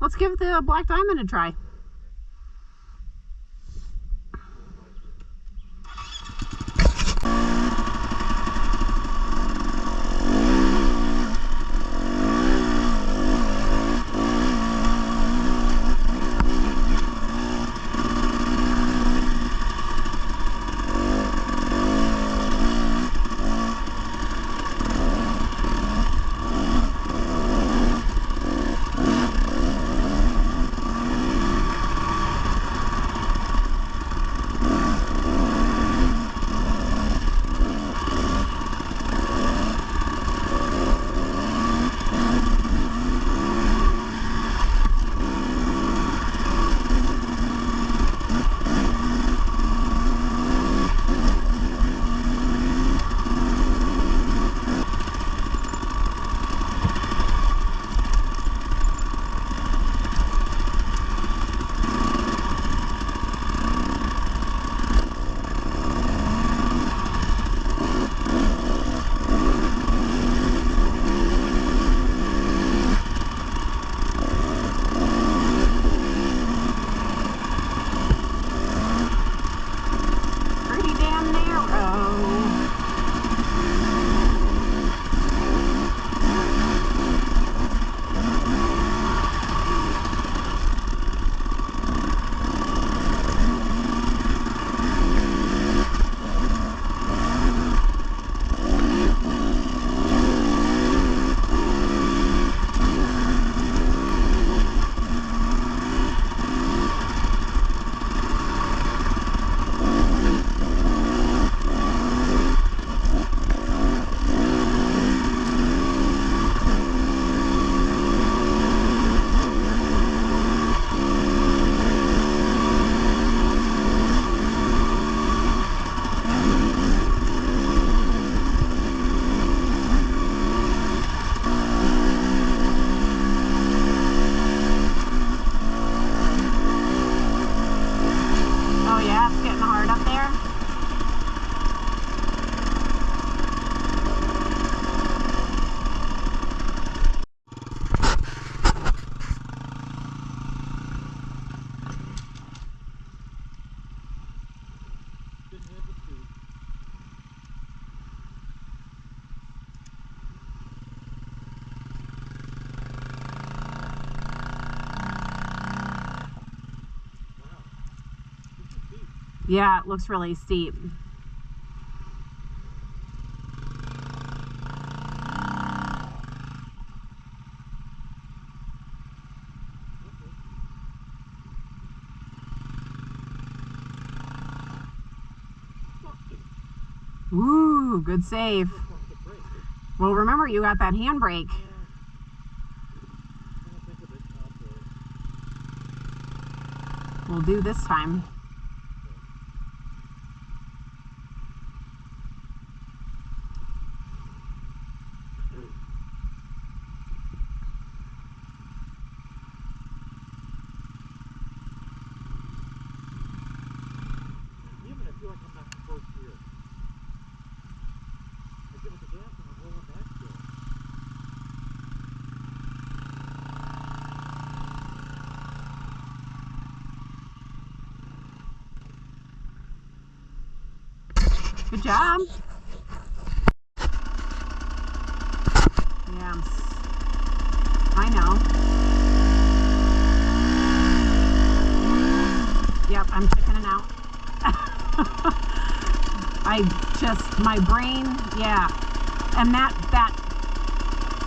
Let's give the Black Diamond a try. Yeah, it looks really steep. Ooh, good save. Well, remember, you got that handbrake. We'll do this time. Good job. Yeah, I know. Yep, I'm chickening out. My brain, yeah. And that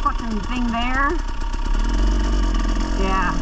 fucking thing there, yeah.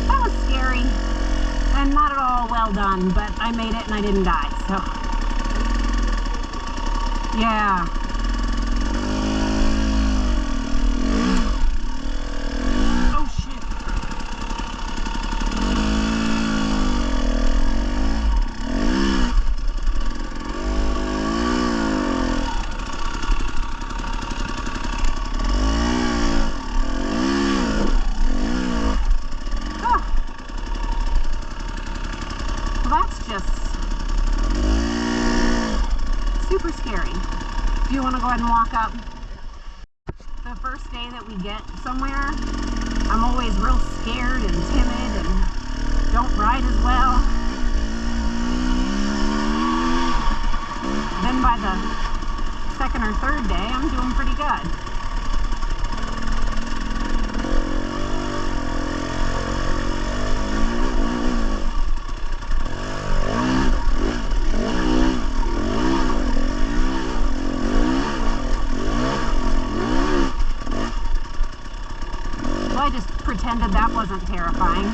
that was scary and not at all well done, but I made it and I didn't die, so yeah. Oh shit. That's just super scary. Do you want to go ahead and walk up? The first day that we get somewhere, I'm always real scared and timid and don't ride as well. Then by the second or third day, I'm doing pretty good. I just pretended that wasn't terrifying.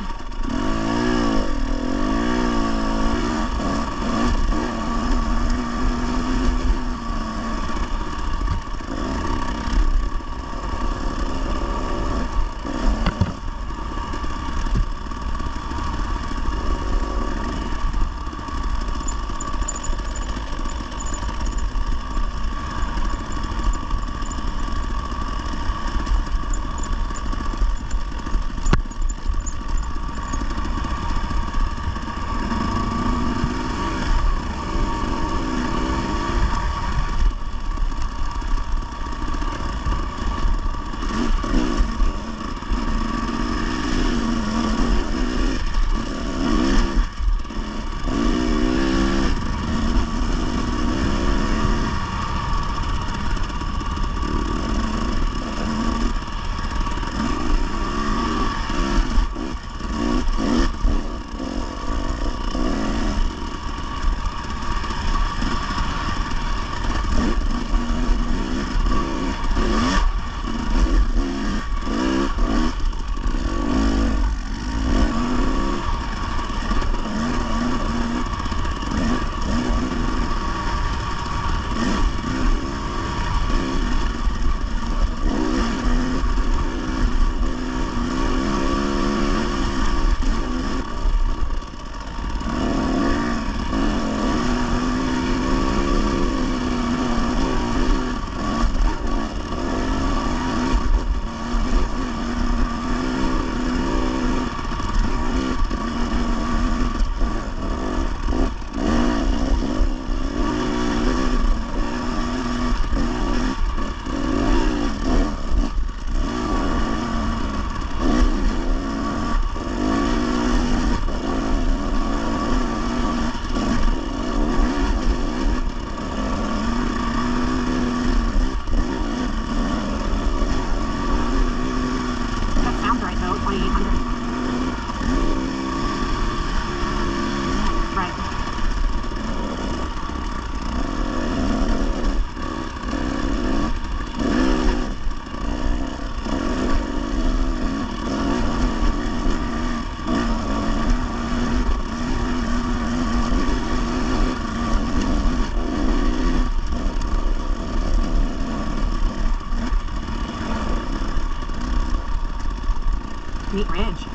Neat ridge.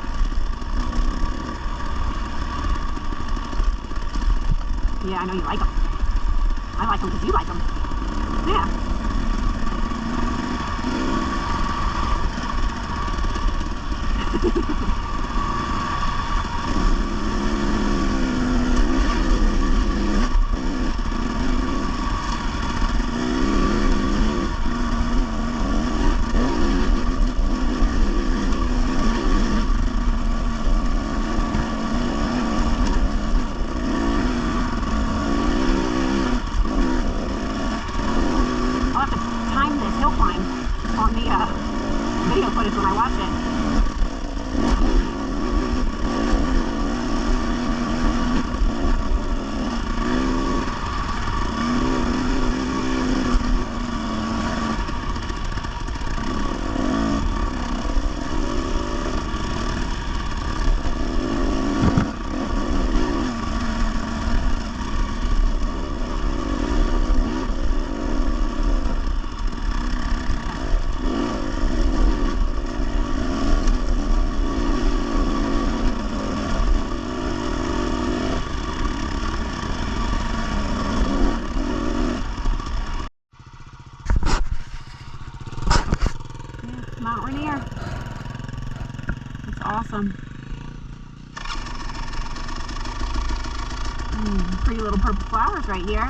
Yeah, I know you like them. I like them because you like them. Yeah. I'll have to time this hill climb on the Pretty little purple flowers right here.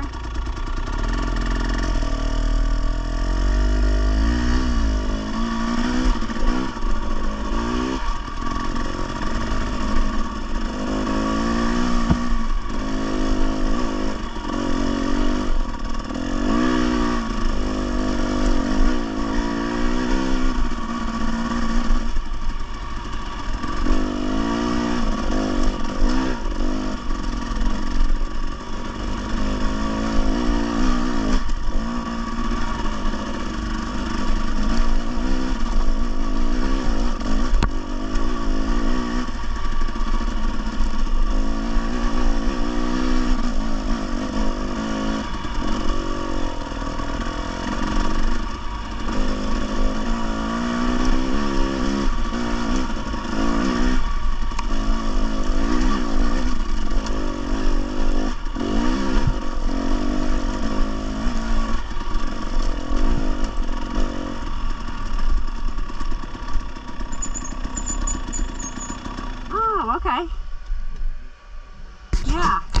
Okay. Yeah.